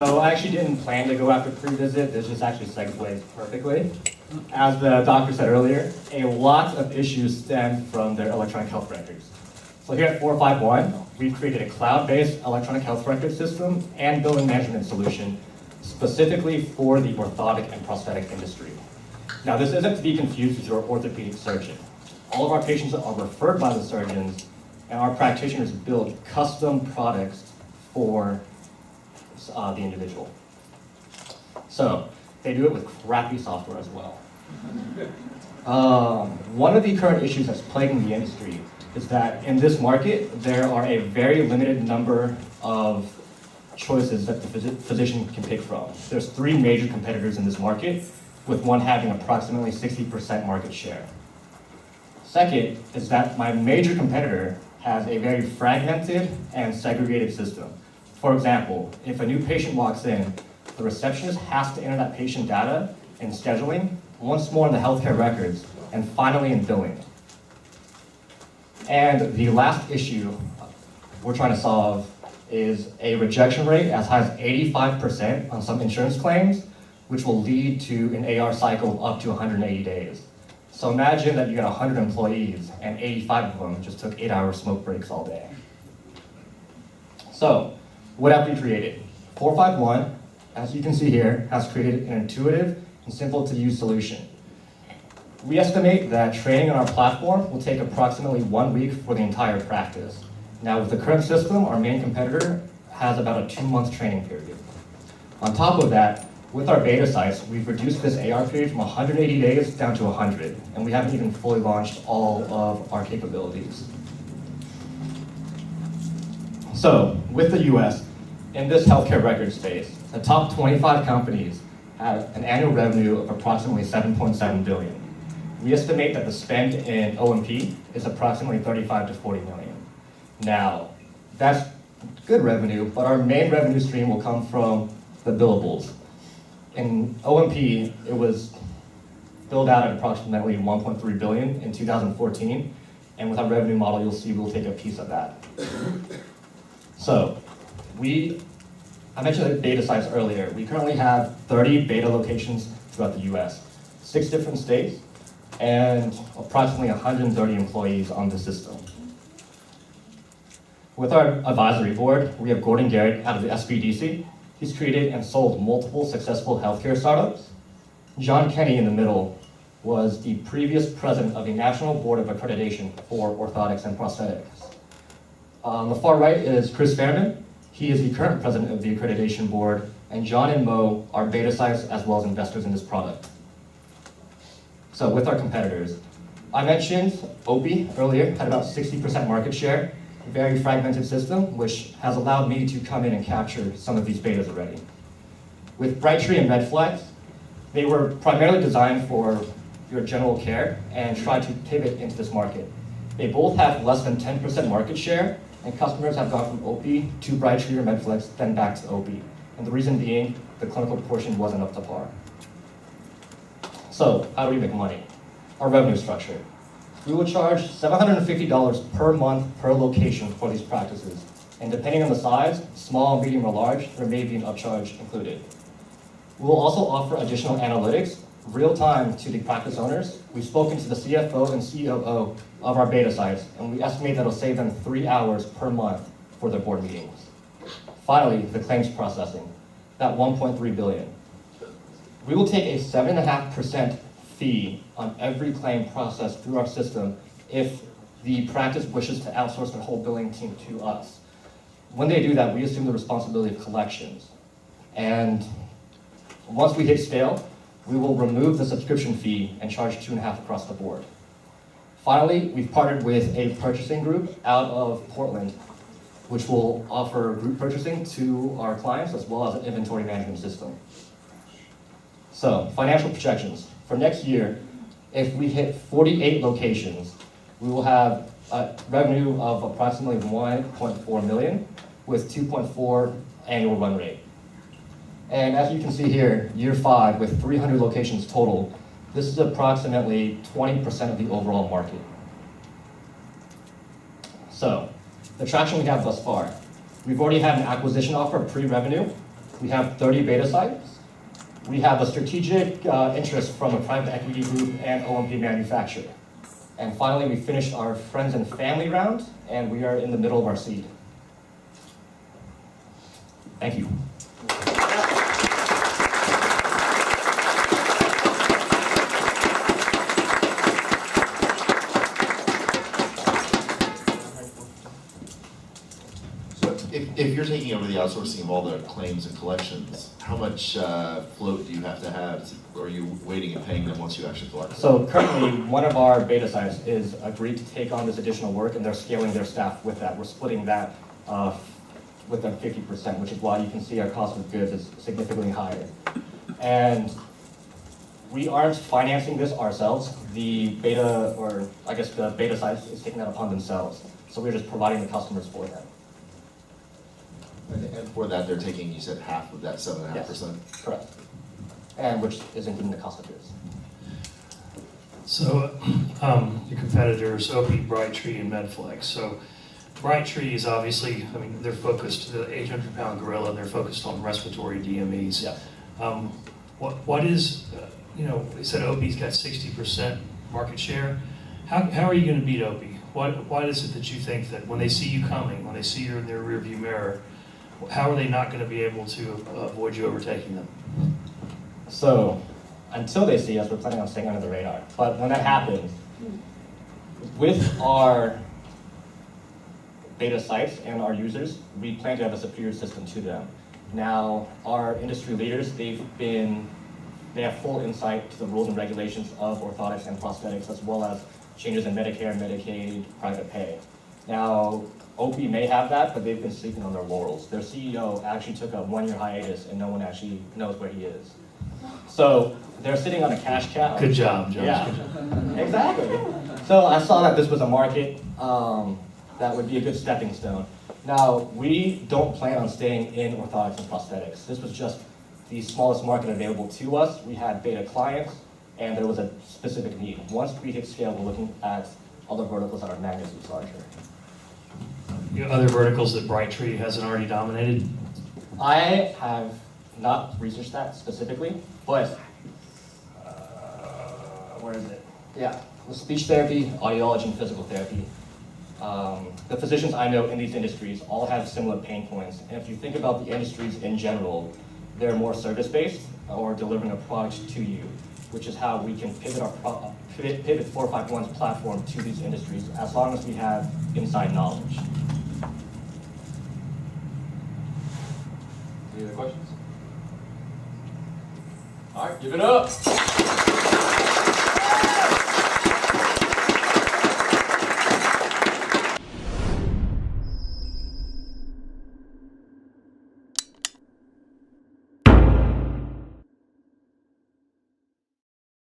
So I actually didn't plan to go after pre-visit. This just actually segues perfectly. As the doctor said earlier, a lot of issues stem from their electronic health records. So here at 451, we've created a cloud-based electronic health record system and billing management solution specifically for the orthotic and prosthetic industry. Now, this isn't to be confused with your orthopedic surgeon. All of our patients are referred by the surgeons, and our practitioners build custom products for the individual. So they do it with crappy software as well. One of the current issues that's plaguing the industry is that in this market, there are a very limited number of choices that the physician can pick from. There's 3 major competitors in this market, with one having approximately 60% market share. Second is that my major competitor has a very fragmented and segregated system. For example, if a new patient walks in, the receptionist has to enter that patient data in scheduling, once more in the healthcare records, and finally in billing. And the last issue we're trying to solve is a rejection rate as high as 85% on some insurance claims, which will lead to an AR cycle of up to 180 days. So imagine that you got 100 employees and 85 of them just took 8-hour smoke breaks all day. So, what have we created? 451, as you can see here, has created an intuitive and simple to use solution. We estimate that training on our platform will take approximately 1 week for the entire practice. Now, with the current system, our main competitor has about a 2-month training period. On top of that, with our beta sites, we've reduced this AR period from 180 days down to 100, and we haven't even fully launched all of our capabilities. So, with the US, in this healthcare record space, the top 25 companies have an annual revenue of approximately $7.7 billion. We estimate that the spend in O&P is approximately 35 to 40 million. Now, that's good revenue, but our main revenue stream will come from the billables. In O&P, it was billed out at approximately 1.3 billion in 2014, and with our revenue model, you'll see we'll take a piece of that. So, I mentioned the beta sites earlier. We currently have 30 beta locations throughout the US, 6 different states, and approximately 130 employees on the system. With our advisory board, we have Gordon Garrett out of the SBDC. He's created and sold multiple successful healthcare startups. John Kenny in the middle was the previous president of the National Board of Accreditation for Orthotics and Prosthetics. On the far right is Chris Fairman. He is the current president of the accreditation board, and John and Mo are beta sites as well as investors in this product. So with our competitors, I mentioned Opie earlier had about 60% market share, a very fragmented system, which has allowed me to come in and capture some of these betas already. With Brightree and Redflex, they were primarily designed for your general care and tried to pivot into this market. They both have less than 10% market share, and customers have gone from Opie to Brightree or Medflex, then back to Opie. And the reason being, the clinical portion wasn't up to par. So, how do we make money? Our revenue structure. We will charge $750 per month per location for these practices. And depending on the size, small, medium, or large, there may be an upcharge included. We will also offer additional analytics, real time to the practice owners. We've spoken to the CFO and COO of our beta sites, and we estimate that it'll save them 3 hours per month for their board meetings. Finally, the claims processing, that 1.3 billion. We will take a 7.5% fee on every claim processed through our system if the practice wishes to outsource their whole billing team to us. When they do that, we assume the responsibility of collections. And once we hit scale, we will remove the subscription fee and charge 2.5 across the board. Finally, we've partnered with a purchasing group out of Portland, which will offer group purchasing to our clients as well as an inventory management system. So, financial projections. For next year, if we hit 48 locations, we will have a revenue of approximately 1.4 million with 2.4 annual run rate. And as you can see here, year 5 with 300 locations total, this is approximately 20% of the overall market. So, the traction we have thus far. We've already had an acquisition offer pre-revenue We have 30 beta sites. We have a strategic interest from a private equity group and OMP manufacturer. And finally, we finished our friends and family round, and we are in the middle of our seed. Thank you. If you're taking over the outsourcing of all the claims and collections, how much float do you have to have? Or are you waiting and paying them once you actually collect them? So currently, one of our beta sites is agreed to take on this additional work, and they're scaling their staff with that. We're splitting that with them 50%, which is why you can see our cost of goods is significantly higher. And we aren't financing this ourselves. The beta, or I guess the beta site is taking that upon themselves. So we're just providing the customers for them. And for that, they're taking, you said, half of that 7.5%? Yes, correct. And which is including the cost of goods. So your competitors, OP, Brightree, and Medflex. So Brightree is obviously, I mean, they're focused, the 800-pound gorilla, they're focused on respiratory DMEs. Yeah. What is, they said OP's got 60% market share. How are you going to beat OP? Why is it that you think that when they see you coming, when they see you in their rearview mirror, how are they not going to be able to avoid you overtaking them? So, until they see us, we're planning on staying under the radar. But when that happens, with our beta sites and our users, we plan to have a superior system to them. Now, our industry leaders, they have full insight to the rules and regulations of orthotics and prosthetics, as well as changes in Medicare, Medicaid, private pay. Now, OP may have that, but they've been sleeping on their laurels. Their CEO actually took a 1-year hiatus, and no one actually knows where he is. So they're sitting on a cash cow. Good job, Jones. Yeah, exactly. So I saw that this was a market that would be a good stepping stone. Now, we don't plan on staying in orthotics and prosthetics. This was just the smallest market available to us. We had beta clients, and there was a specific need. Once we hit scale, we're looking at other verticals that are magnitudes larger. Other verticals that Brightree hasn't already dominated? I have not researched that specifically, but where is it? Yeah, speech therapy, audiology, and physical therapy. The physicians I know in these industries all have similar pain points. And if you think about the industries in general, they're more service-based or delivering a product to you, which is how we can pivot pivot 451's platform to these industries as long as we have inside knowledge. Any other questions? All right, give it up.